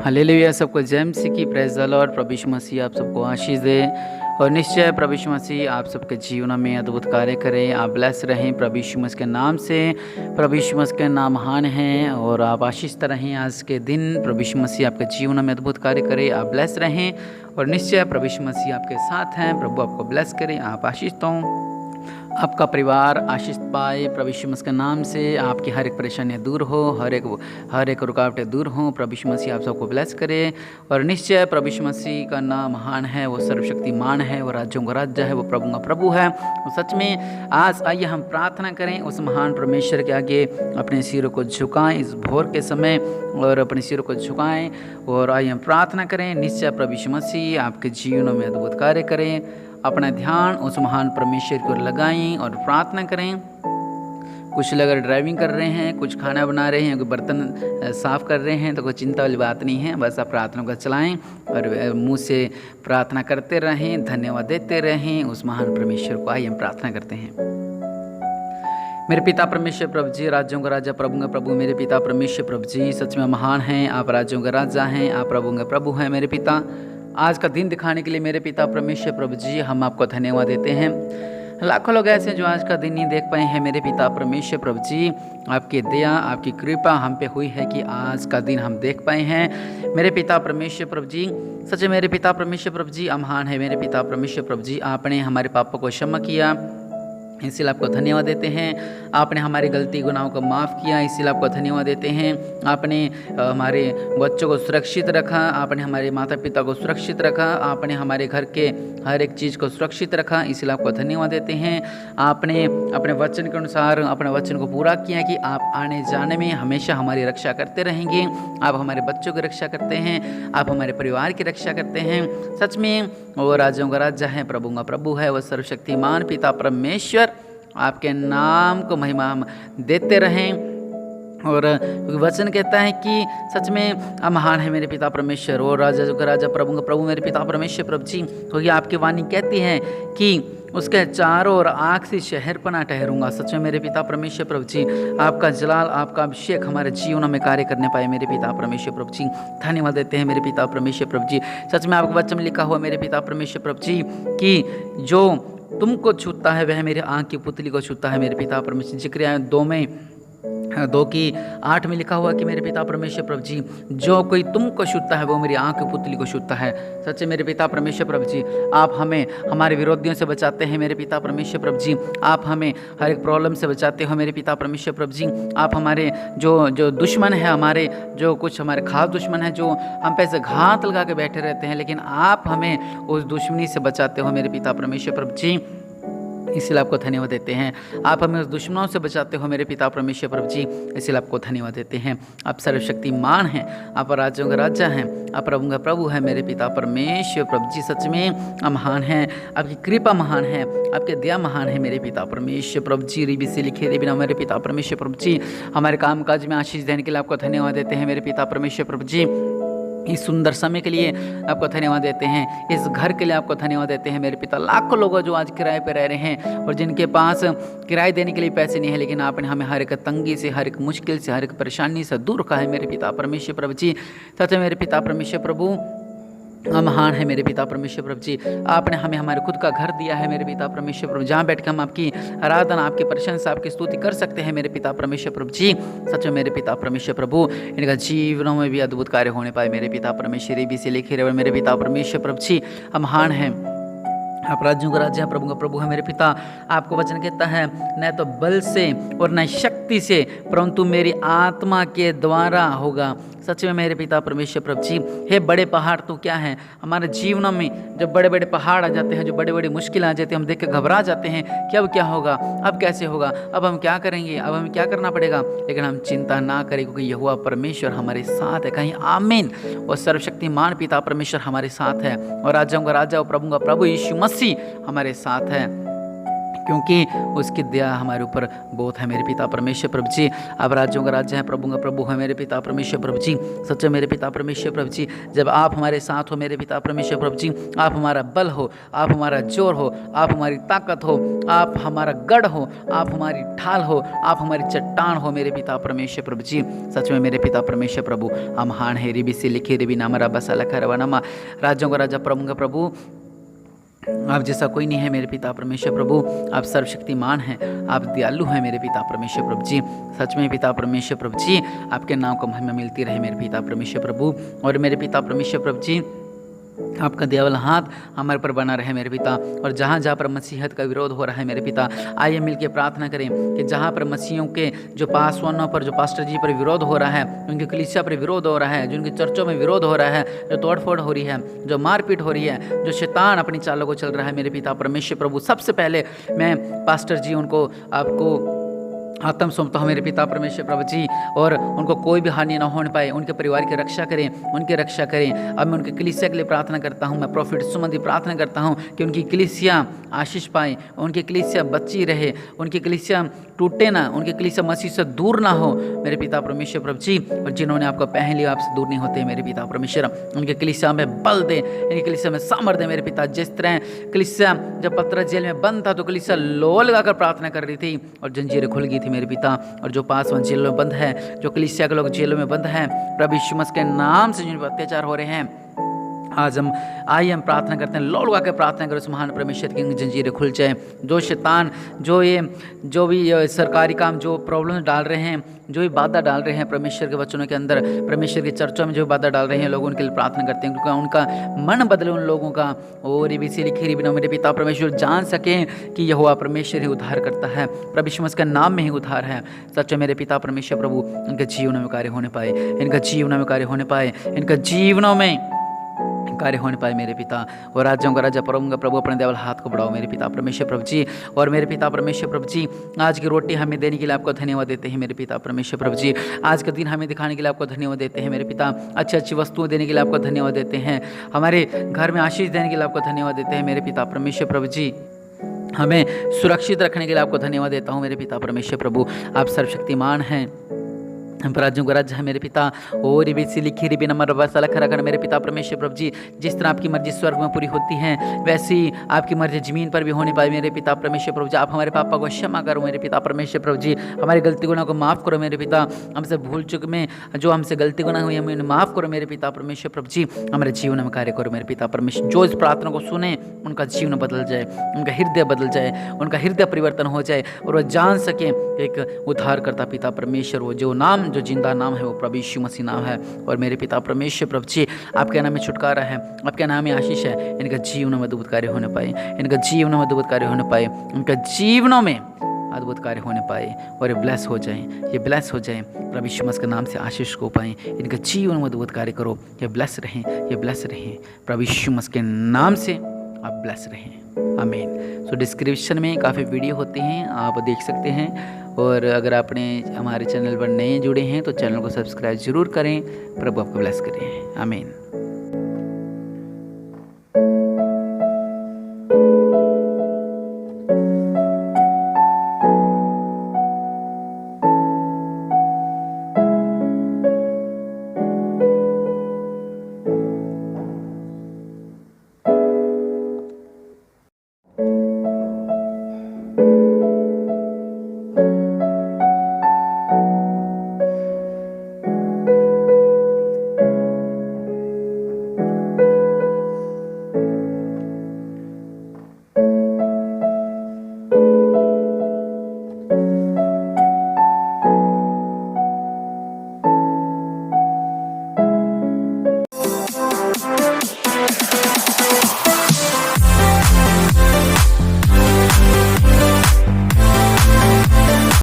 Hallelujah. सबको जय मसीह की प्रेज़ द लॉर्ड। प्रभु यीशु मसीह आप सबको आशीष दे और निश्चय प्रभु यीशु मसीह आप सबके जीवन में अद्भुत कार्य करें। आप ब्लेस रहें प्रभु यीशु मसीह के नाम से। प्रभु यीशु मसीह के नाम महान हैं और आप आशीषित रहें आज के दिन। प्रभु यीशु मसीह आपके जीवन में अद्भुत कार्य करें। आप ब्लेस रहें और निश्चय प्रभु यीशु मसीह आपके साथ हैं। प्रभु आपको ब्लेस करें। आप आशीषित हों, आपका परिवार आशीष पाए प्रभु यीशु मसीह के नाम से। आपकी हर एक परेशानियाँ दूर हो, हर एक रुकावटें दूर हों। प्रभु यीशु मसीह आप सबको ब्लेस करे और निश्चय प्रभु यीशु मसीह का नाम महान है, वो सर्वशक्तिमान है, वो राज्यों का राज्य है, वो प्रभु का प्रभु है। वो सच में आज आइए हम प्रार्थना करें उस महान परमेश्वर के आगे। अपने सिरों को झुकाएं इस भोर के समय और अपने सिरों को झुकाएं और आइए हम प्रार्थना करें। निश्चय प्रभु यीशु मसीह आपके जीवनों में अद्भुत कार्य करें। अपना ध्यान उस महान परमेश्वर की ओर लगाएं और प्रार्थना करें। कुछ लोग अगर ड्राइविंग कर रहे हैं, कुछ खाना बना रहे हैं, कोई बर्तन साफ़ कर रहे हैं, तो कोई चिंता वाली बात नहीं है। बस आप प्रार्थना को चलाएं और मुंह से प्रार्थना करते रहें, धन्यवाद देते रहें उस महान परमेश्वर को। आइए हम प्रार्थना करते हैं। मेरे पिता परमेश्वर प्रभु जी, राज्यों का राजा, प्रभु का प्रभु, मेरे पिता परमेश्वर प्रभु जी सच में महान हैं। आप राज्यों का राजा हैं, आप प्रभु का प्रभु हैं। मेरे पिता आज का दिन दिखाने के लिए मेरे पिता परमेश्वर प्रभु जी हम आपको धन्यवाद देते हैं। लाखों लोग ऐसे हैं जो आज का दिन नहीं देख पाए हैं। मेरे पिता परमेश्वर प्रभु जी आपकी दया, आपकी कृपा हम पे हुई है कि आज का दिन हम देख पाए हैं। मेरे पिता परमेश्वर प्रभु जी सच में मेरे पिता परमेश्वर प्रभु जी महान है। मेरे पिता परमेश्वर प्रभु जी आपने हमारे पापों को क्षमा किया, इसीलिए आपको धन्यवाद देते हैं। आपने हमारी गलती गुनाहों को माफ़ किया, इसीलिए आपको धन्यवाद देते हैं। आपने हमारे बच्चों को सुरक्षित रखा, आपने हमारे माता पिता को सुरक्षित रखा, आपने हमारे घर के हर एक चीज़ को सुरक्षित रखा, इसीलिए आपको धन्यवाद देते हैं। आपने अपने वचन के अनुसार अपने वचन को पूरा किया कि आप आने जाने में हमेशा हमारी रक्षा करते रहेंगे। आप हमारे बच्चों की रक्षा करते हैं, आप हमारे परिवार की रक्षा करते हैं। सच में वो राज्यों का राजा है, प्रभु का प्रभु है, वो सर्वशक्तिमान पिता परमेश्वर आपके नाम को महिमा हम देते रहें। और वचन कहता है कि सच में महान है मेरे पिता परमेश्वर, और राजा का राजा, प्रभु का प्रभु, मेरे पिता परमेश्वर प्रभु जी। क्योंकि आपकी वाणी कहती है कि उसके चारों ओर आग से शहर पना ठहरूंगा। सच में मेरे पिता परमेश्वर प्रभु जी आपका जलाल, आपका अभिषेक हमारे जीवनों में कार्य करने पाए। मेरे पिता परमेश्वर प्रभु जी धन्यवाद देते हैं। मेरे पिता परमेश्वर प्रभु जी सच में आपका वचन में लिखा हुआ मेरे पिता परमेश्वर प्रभु जी कि जो तुमको छूता है वह मेरे आँख की पुतली को छूता है। मेरे पिता परमेश्वर जिक्रिया 2:8 में लिखा हुआ कि मेरे पिता परमेश्वर प्रभु जी जो कोई तुमको छूता है वो मेरी आँख की पुतली को छूता है। सच मेरे पिता परमेश्वर प्रभु जी आप हमें हमारे विरोधियों से बचाते हैं। मेरे पिता परमेश्वर प्रभु जी आप हमें हर एक प्रॉब्लम से बचाते हो। मेरे पिता परमेश्वर प्रभु जी आप हमारे जो दुश्मन है, हमारे जो कुछ हमारे खास दुश्मन है जो हम पे से घात लगा के बैठे रहते हैं, लेकिन आप हमें उस दुश्मनी से बचाते हो। मेरे पिता परमेश्वर प्रभु जी इसलिए आपको धन्यवाद देते हैं। आप हमें उस दुश्मनों से बचाते हो। मेरे पिता परमेश्वर प्रभु जी इसलिए आपको धन्यवाद देते हैं। आप सर्वशक्तिमान हैं, आप राज्यों का राजा हैं, आप प्रभु का प्रभु है। मेरे पिता परमेश्वर प्रभु जी सच में महान हैं, आपकी कृपा महान है, आपके दया महान है। मेरे पिता परमेश्वर प्रभु जी रीबी से लिखे रे बिना मेरे पिता परमेश्वर प्रभु जी हमारे काम काज में आशीष देने के लिए आपको धन्यवाद देते हैं। मेरे पिता परमेश्वर प्रभु जी इस सुंदर समय के लिए आपको धन्यवाद देते हैं, इस घर के लिए आपको धन्यवाद देते हैं। मेरे पिता लाखों लोग जो आज किराए पे रह रहे हैं और जिनके पास किराए देने के लिए पैसे नहीं है, लेकिन आपने हमें हर एक तंगी से, हर एक मुश्किल से, हर एक परेशानी से दूर रखा है। मेरे पिता परमेश्वर प्रभु जी सच में मेरे पिता परमेश्वर प्रभु महान है। मेरे पिता परमेश्वर प्रभु जी आपने हमें हमारे खुद का घर दिया है। मेरे पिता परमेश्वर प्रभु जहाँ बैठ के हम आपकी आराधना, आपकी प्रशंसा, आपकी स्तुति कर सकते हैं। मेरे पिता परमेश्वर प्रभु जी सच में मेरे पिता परमेश्वर प्रभु इनका जीवनों में भी अद्भुत कार्य होने पाए। मेरे पिता परमेश्वर भी से लिखे रहे। मेरे पिता परमेश्वर प्रभु जी महान है, आप राज्यों का राज्य है, प्रभु का प्रभु है। मेरे पिता आपको वचन कहता है न तो बल से और न शक्ति से परंतु मेरी आत्मा के द्वारा होगा। सच में मेरे पिता परमेश्वर प्रभु जी हे बड़े पहाड़ तो क्या है हमारे जीवनों में, जब बड़े बड़े पहाड़ आ जाते हैं, जो बड़े बड़े मुश्किल आ जाते हैं, हम देख के घबरा जाते हैं कि अब क्या होगा, अब कैसे होगा, अब हम क्या करेंगे, अब हमें क्या करना पड़ेगा। लेकिन हम चिंता ना करें क्योंकि यहोवा परमेश्वर हमारे साथ है। कहीं आमीन। और सर्वशक्तिमान पिता परमेश्वर हमारे साथ है और राज्यों का राजा और प्रभु का प्रभु यीशु मसीह हमारे साथ है। क्योंकि उसकी दया हमारे ऊपर बहुत है मेरे पिता परमेश्वर प्रभु जी। आप राज्यों का राज्य है, प्रभु का प्रभु है मेरे पिता परमेश्वर प्रभु जी। सच्चे मेरे पिता परमेश्वर प्रभु जी, जब आप हमारे साथ हो मेरे पिता परमेश्वर प्रभु जी, आप हमारा बल हो, आप हमारा जोर हो, आप हमारी ताकत हो, आप हमारा गढ़ हो, आप हमारी ढाल हो, आप हमारी चट्टान हो मेरे पिता परमेश्वर प्रभु जी। सच में मेरे पिता परमेश्वर प्रभु, हम हान है रिबी से लिखे रिबी नामा रबा साला खरवा नामा, राज्यों का राजा प्रभु का प्रभु, आप जैसा कोई नहीं है मेरे पिता परमेश्वर प्रभु। आप सर्वशक्तिमान हैं, आप दयालु हैं मेरे पिता परमेश्वर प्रभु जी। सच में पिता परमेश्वर प्रभु जी, आपके नाम को महिमा मिलती रहे मेरे पिता परमेश्वर प्रभु। और मेरे पिता परमेश्वर प्रभु जी, आपका दयावान हाथ हमारे पर बना रहे मेरे पिता। और जहाँ जहाँ पर मसीहत का विरोध हो रहा है मेरे पिता, आइए मिलकर प्रार्थना करें कि जहाँ पर मसीहों के जो पासवानों पर, जो पास्टर जी पर विरोध हो रहा है, उनकी कलीसिया पर विरोध हो रहा है, जो उनके चर्चों में विरोध हो रहा है, जो तोड़फोड़ हो रही है, जो मारपीट हो रही है, जो शैतान अपनी चालों को चल रहा है मेरे पिता परमेश्वर प्रभु, सबसे पहले मैं पास्टर जी उनको आपको आत्म सौंपता हूँ मेरे पिता परमेश्वर प्रभु जी। और उनको कोई भी हानि ना होने पाए, उनके परिवार की रक्षा करें, उनकी रक्षा करें। अब मैं उनकी कलीसिया के लिए प्रार्थना करता हूँ, मैं प्रॉफिट सुमंदी प्रार्थना करता हूँ कि उनकी कलीसिया आशीष पाए, उनकी कलीसिया बची रहे, उनकी कलीसिया टूटे ना, उनकी कलीसिया मसीह से दूर ना हो मेरे पिता परमेश्वर प्रभु जी। और जिन्होंने आपको पहन लिया आपसे दूर नहीं होते मेरे पिता परमेश्वर, उनके कलीसिया में बल दे, इनकी कलीसिया में सामर्थ्य दे मेरे पिता। जिस तरह कलीसिया जब पतरस जेल में बंद था तो कलीसिया लो लगाकर प्रार्थना कर रही थी और जंजीरें खुल गई थी मेरे पिता। और जो पासवान जेलों में बंद है, जो कलीसिया के लोग जेलों में बंद हैं, प्रभु यीशु मसीह के नाम से जिन पर अत्याचार हो रहे हैं, आज हम प्रार्थना करते हैं, लो लगा के प्रार्थना करो, उस महान परमेश्वर की जंजीरें खुल जाए। जो शैतान जो भी सरकारी काम, जो प्रॉब्लम डाल रहे हैं, जो भी बाधा डाल रहे हैं परमेश्वर के वचनों के अंदर, परमेश्वर की चर्चों में जो बाधा डाल रहे हैं लोग, उनके लिए प्रार्थना करते हैं क्योंकि उनका मन बदले उन लोगों का। और ये भी लिखी बिना मेरे पिता परमेश्वर जान सकें कि यहोवा परमेश्वर ही उद्धार करता है, प्रभु यीशु मसीह के नाम में ही उद्धार है। सच मेरे पिता परमेश्वर प्रभु, इनके जीवनों में कार्य होने पाए, इनका जीवनों में कार्य होने पाए, इनका जीवनों में कार्य होने पाए मेरे पिता। और राज्यों का राजा प्रभु का प्रभु, अपने दयावान हाथ को बढ़ाओ मेरे पिता परमेश्वर प्रभु जी। और मेरे पिता परमेश्वर प्रभु जी, आज की रोटी हमें देने के लिए आपको धन्यवाद देते हैं मेरे पिता परमेश्वर प्रभु जी। आज का दिन हमें दिखाने के लिए आपको धन्यवाद देते हैं मेरे पिता। अच्छी अच्छी वस्तुएं देने के लिए आपको धन्यवाद देते हैं, हमारे घर में आशीष देने के लिए आपको धन्यवाद देते हैं मेरे पिता परमेश्वर प्रभु जी। हमें सुरक्षित रखने के लिए आपको धन्यवाद देता हूँ मेरे पिता परमेश्वर प्रभु। आप सर्वशक्तिमान हैं, राज्यों का राज्य है मेरे पिता। और बेसी लिखी रिबी नंबर वसाला खरा कर मेरे पिता परमेश्वर प्रभु जी। जिस तरह आपकी मर्जी स्वर्ग में पूरी होती है, वैसी आपकी मर्जी जमीन पर भी होनी पाए मेरे पिता परमेश्वर प्रभु जी। आप हमारे पापा को क्षमा करो मेरे पिता परमेश्वर प्रभु जी, हमारी गलती गुनाह को माफ़ करो मेरे पिता। हमसे भूल चुक में जो हमसे गलती गुनाह हुई हमें माफ़ करो मेरे पिता परमेश्वर प्रभु जी। हमारे जीवन में कार्य करो मेरे पिता परमेश्वर। जो इस प्रार्थना को सुने उनका जीवन बदल जाए, उनका हृदय बदल जाए, उनका हृदय परिवर्तन हो जाए और वह जान सके एक उद्धार करता पिता परमेश्वर, वो जो नाम, जो जिंदा नाम है वो प्रभु यीशु मसीह नाम है। और मेरे पिता परमेश्वर प्रभु जी, आपके नाम में छुटकारा है, आपके नाम में आशीष है। इनका जीवन में अद्भुत कार्य होने पाए, इनका जीवन में अद्भुत कार्य होने पाए, इनका जीवनों में अद्भुत कार्य होने पाए और ये ब्लेस हो जाएं, ये ब्लेस हो जाएं। प्रभु यीशु मसीह के नाम से आशीष को पाएं, इनका जीवन में अद्भुत कार्य करो, ये ब्लेस रहें, ये ब्लेस रहें। प्रभु यीशु मसीह के नाम से आप ब्लेस रहें, आमीन। सो डिस्क्रिप्शन में काफ़ी वीडियो होते हैं, आप देख सकते हैं। और अगर आपने हमारे चैनल पर नए जुड़े हैं तो चैनल को सब्सक्राइब जरूर करें। प्रभु आपको ब्लेस करें, आमीन।